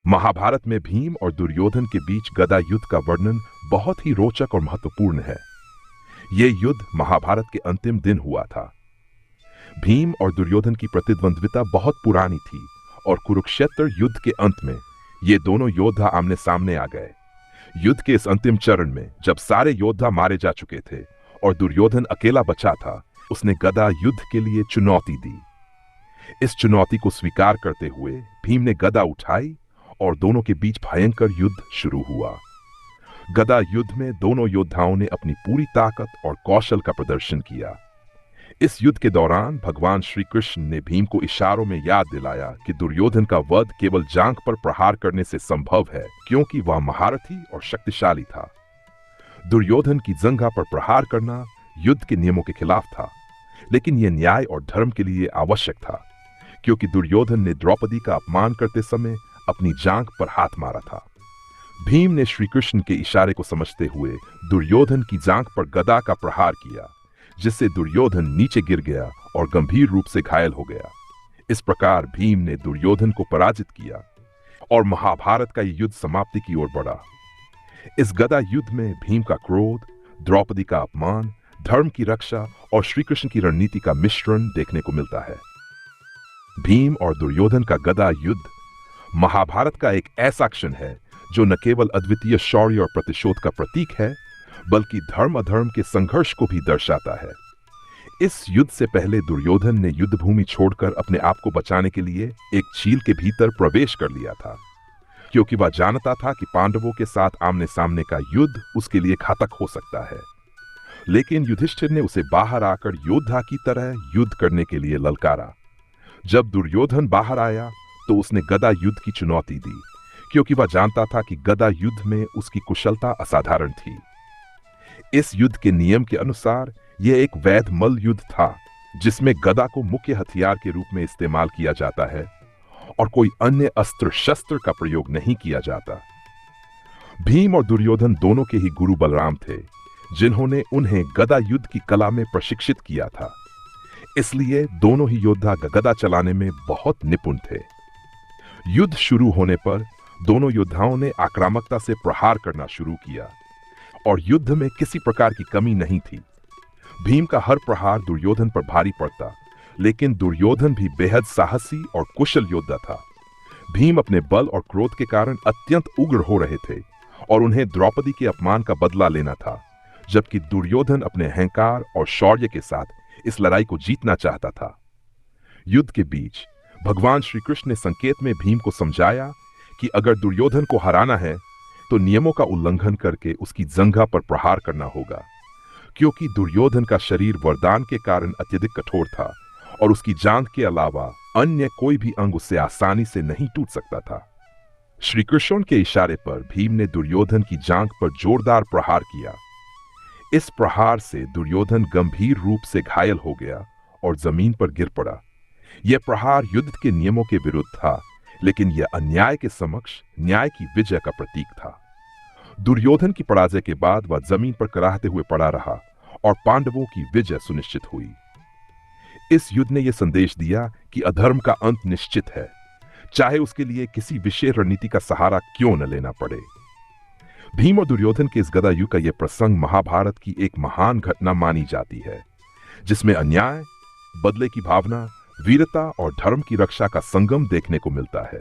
महाभारत में भीम और दुर्योधन के बीच गदा युद्ध का वर्णन बहुत ही रोचक और महत्वपूर्ण है। यह युद्ध महाभारत के अंतिम दिन हुआ था। भीम और दुर्योधन की प्रतिद्वंद्विता बहुत पुरानी थी और कुरुक्षेत्र युद्ध के अंत में ये दोनों योद्धा आमने सामने आ गए। युद्ध के इस अंतिम चरण में जब सारे योद्धा मारे जा चुके थे और दुर्योधन अकेला बचा था, उसने गदा युद्ध के लिए चुनौती दी। इस चुनौती को स्वीकार करते हुए भीम ने गदा उठाई और दोनों के बीच भयंकर युद्ध शुरू हुआ। गदा युद्ध में दोनों योद्धाओं ने अपनी पूरी ताकत और कौशल का प्रदर्शन किया। इस युद्ध के दौरान भगवान श्री कृष्ण ने भीम को इशारों में याद दिलाया कि दुर्योधन का वध केवल जांघ पर प्रहार करने से संभव है, क्योंकि वह महारथी और शक्तिशाली था। दुर्योधन की जंघा पर प्रहार करना युद्ध के नियमों के खिलाफ था, लेकिन यह न्याय और धर्म के लिए आवश्यक था, क्योंकि दुर्योधन ने द्रौपदी का अपमान करते समय अपनी जांघ पर हाथ मारा था। भीम ने श्री कृष्ण के इशारे को समझते हुए दुर्योधन की जांघ पर गदा का प्रहार किया, जिससे दुर्योधन नीचे गिर गया और गंभीर रूप से घायल हो गया। इस प्रकार भीम ने दुर्योधन को पराजित किया और महाभारत का युद्ध समाप्ति की ओर बढ़ा। इस गदा युद्ध में भीम का क्रोध, द्रौपदी का अपमान, धर्म की रक्षा और श्री कृष्ण की रणनीति का मिश्रण देखने को मिलता है। भीम और दुर्योधन का गदा युद्ध महाभारत का एक ऐसा क्षण है जो न केवल अद्वितीय शौर्य और प्रतिशोध का प्रतीक है, बल्कि धर्म अधर्म के संघर्ष को भी दर्शाता है। इस युद्ध से पहले दुर्योधन ने युद्ध भूमि छोड़कर अपने आप को बचाने के लिए एक झील के भीतर प्रवेश कर लिया था, क्योंकि वह जानता था कि पांडवों के साथ आमने सामने का युद्ध उसके लिए घातक हो सकता है। लेकिन युधिष्ठिर ने उसे बाहर आकर योद्धा की तरह युद्ध करने के लिए ललकारा। जब दुर्योधन बाहर आया तो उसने गदा युद्ध की चुनौती दी, क्योंकि वह जानता था कि गदा युद्ध में उसकी कुशलता असाधारण थी। इस युद्ध के नियम के अनुसार यह एक वैध मल्ल युद्ध था, जिसमें गदा को मुख्य हथियार के रूप में इस्तेमाल किया जाता है और कोई अन्य अस्त्र शस्त्र का प्रयोग नहीं किया जाता। भीम और दुर्योधन दोनों के ही गुरु बलराम थे, जिन्होंने उन्हें गदा युद्ध की कला में प्रशिक्षित किया था। इसलिए दोनों ही योद्धा गदा चलाने में बहुत निपुण थे। युद्ध शुरू होने पर दोनों योद्धाओं ने आक्रामकता से प्रहार करना शुरू किया और युद्ध में किसी प्रकार की कमी नहीं थी। भीम का हर प्रहार दुर्योधन पर भारी पड़ता, लेकिन दुर्योधन भी बेहद साहसी और कुशल योद्धा था। भीम अपने बल और क्रोध के कारण अत्यंत उग्र हो रहे थे और उन्हें द्रौपदी के अपमान का बदला लेना था, जबकि दुर्योधन अपने अहंकार और शौर्य के साथ इस लड़ाई को जीतना चाहता था। युद्ध के बीच भगवान श्री कृष्ण ने संकेत में भीम को समझाया कि अगर दुर्योधन को हराना है तो नियमों का उल्लंघन करके उसकी जंघा पर प्रहार करना होगा, क्योंकि दुर्योधन का शरीर वरदान के कारण अत्यधिक कठोर था और उसकी जांघ के अलावा अन्य कोई भी अंग उससे आसानी से नहीं टूट सकता था। श्री कृष्ण के इशारे पर भीम ने दुर्योधन की जांघ पर जोरदार प्रहार किया। इस प्रहार से दुर्योधन गंभीर रूप से घायल हो गया और जमीन पर गिर पड़ा। यह प्रहार युद्ध के नियमों के विरुद्ध था, लेकिन यह अन्याय के समक्ष न्याय की विजय का प्रतीक था। दुर्योधन की पराजय के बाद वह जमीन पर कराहते हुए पड़ा रहा और पांडवों की विजय सुनिश्चित हुई। इस युद्ध ने यह संदेश दिया कि अधर्म का अंत निश्चित है, चाहे उसके लिए किसी विशेष रणनीति का सहारा क्यों न लेना पड़े। भीम और दुर्योधन के इस गदा युद्ध का यह प्रसंग महाभारत की एक महान घटना मानी जाती है, जिसमें अन्याय, बदले की भावना, वीरता और धर्म की रक्षा का संगम देखने को मिलता है।